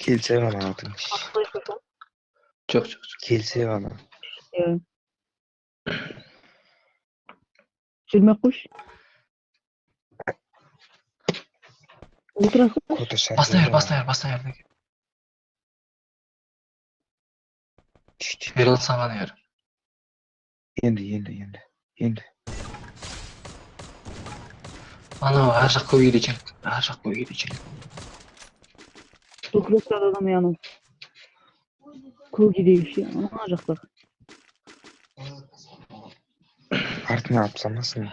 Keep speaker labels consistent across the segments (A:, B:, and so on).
A: Келсе ғана атың.
B: Жоқ.
A: Келсе ғана.
C: Жүрмек қойшы. Отыра қойшы.
A: Кота
B: Баста бер. Бер саған бер.
A: Енді.
B: Анау ар жақ көйгеде чек.
C: Тұқырықтар адам яны. Көгедегі ше, ана жақтар.
A: Артына алып салмасын.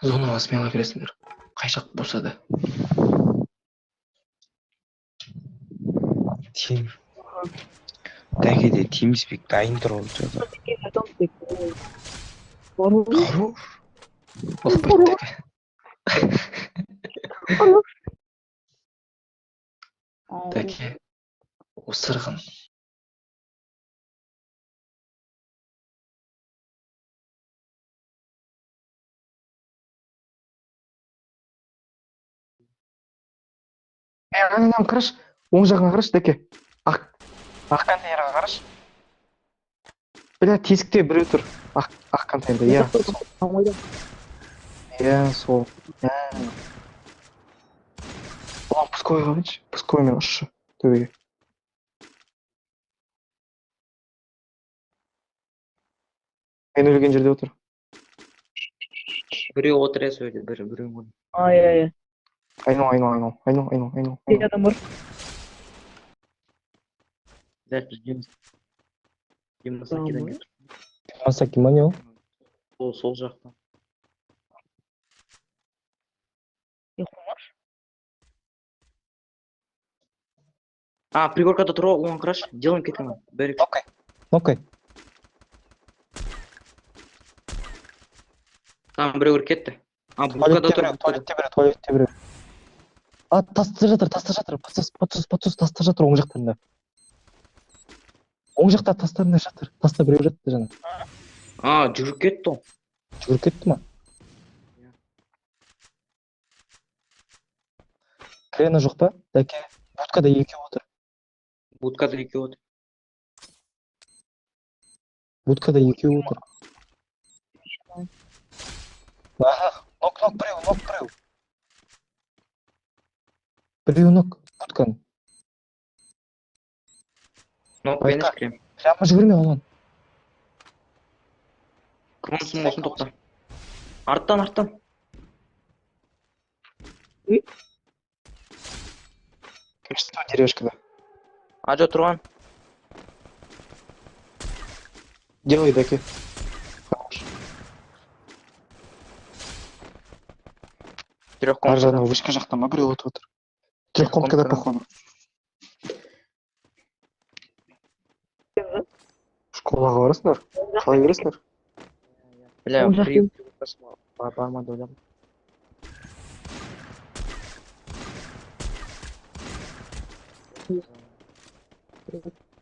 B: Зонаға сменға кіресіңдер. Қай жақ болса да.
A: Дәкеде TeamSpeak дайын тұр ол жағы. Қару?
B: Оқпырт дәке. Дәке. Осырғын. Анам қараш. Оң жағыңа қараш дәке. Ақ контейнерға қараш. Бля, тесікте біреу тұр. Ақ контейнерде, иә. Иә, сол. Оған пусковый қойыншы. Пусковыймен ұшшы төбеге. Мен өлген жерде отыр.
D: Біреу отыра сөйледі, біреу.
C: Ай.
D: Айнал.
C: Адам бар.
D: Дәл біз Демасакидан кетіп.
B: Демасаки ма не ол?
D: Сол жақтан. Пригоркада тұр, оған қараш. Делаем кеткен.
B: Окей.
D: Там біреу кетті.
B: Туалетте біреу. Таста жатыр. Подсос таста жатыр оң жақтарында. Оң жақта тастарында жатыр. Таста біреу жатты жаңа.
D: Жүріп кетті ол.
B: Жүріп кетті ма? Крена жоқ па? Дәке, будкада екеу отыр. Будкада екеу отыр. Нок біреу. Біреу нок, будканы.
D: Мен ішкірем.
B: Прямо жүгірме олан.
D: Кімонсын болсын тоқта. Арттан.
B: Кімшісті деревешкада.
D: Ажо тұрған.
B: Делай, дәке. Ар жағынан вышка жақтан ма біреу отыр. Трехкомкада походу. Школаға барасыңдар? Қалай бересіңдер?
D: Бля, бармады ойлам.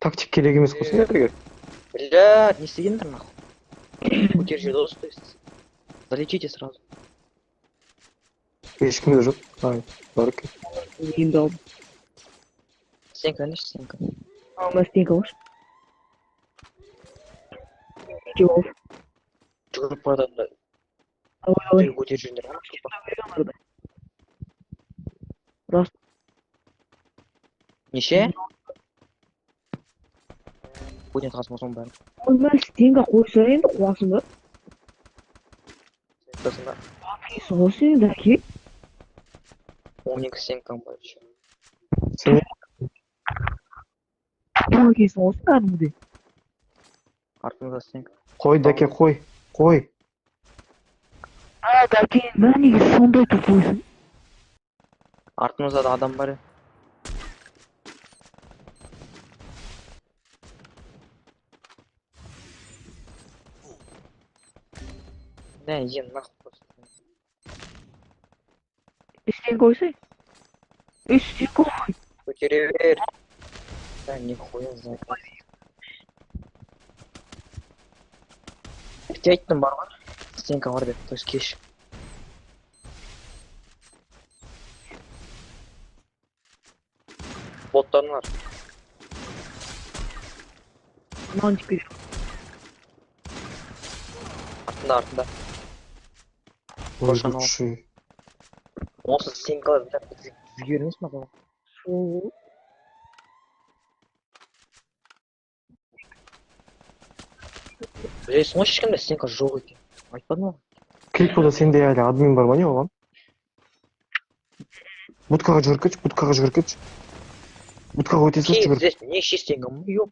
B: Тактик керек емес қойсын ертеге.
D: Бля, не істегендер нахуй? Удержи досты. Залечите сразу.
B: Ешкімде жоқ. Бар екен.
C: Енді алдым.
D: Стенка, стенка.
C: Ама стенка бар. Жоқ.
D: Жүгіріп барады.
C: Алай.
D: Удержиндер.
C: Рас.
D: Неше? Будем қасымызың бәрі.
C: Мен стенка қойса енді қуасың ба?
D: Стенкасында.
C: Соғысы енді әке.
D: 12 стенкам бар еще.
C: Бұл әкесін осы кәдімгідей.
D: Артыңызда стенка.
B: Қой, дәке, қой.
C: Дәке, мен неге сондай тұр қойсын?
D: Артыңызда да адам бар. Не, ен нахуй.
C: Стенка қойсай. Стенка қой.
D: Көтере бер. Да, нихуя за. Сен айттың бар ма? Стенка бар деп, то есть кеш. Боттарың бар.
C: Мынаны тип керек.
D: Артында.
B: Ой,
D: Қоршаған ал.
B: лучше.
D: Осы стенкалар бізге емес ма?
C: Сол.
D: Білесің ғой ешкімде стенка жоқ екен. Айтпадың ба?
B: Крикуда сенде әлі админ бар ма не оған? Будкаға жүгіріп кетші. Будкаға өте салшы
D: Кейт,
B: жүгір.
D: здесь неше стенка? Ёп.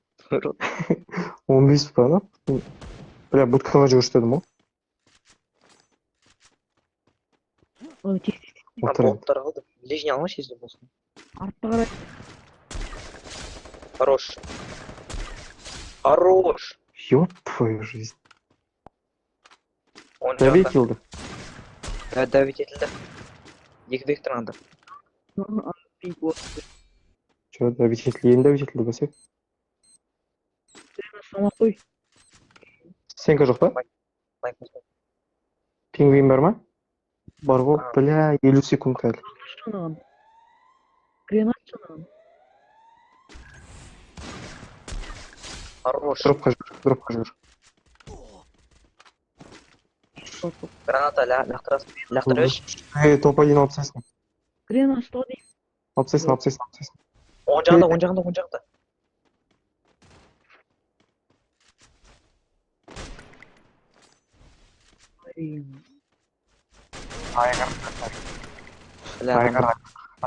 B: 15 па, ана? Бля, будкаға жүгірші дедім ғой.
C: Ой, тез.
B: Отыр енді.
D: Боттар қалды. Ближний алмайсың если болсын.
C: Артқа қарай.
D: Хорош. Хорош.
B: Ёб твою жизнь.
D: Он
B: Давид
D: жақта.
B: елді.
D: Давид етілді. Екі бек тұрғанда.
C: Пик вот.
B: Че, Давид етілді бәсе.
C: Сама қой.
B: Сенка жоқ па? Пингвин бар ма? Бар ғой,
D: А.
B: бля, 50 секунд әлі.
C: Шынаған. Гранат шынаған.
D: Хорош.
B: Дропқа жүр.
D: Граната лақтырып.
B: Топ-1 алып тастайсың.
C: Гранат что дейм?
B: Алып тастайсың.
D: Он жағында.
B: Айғар.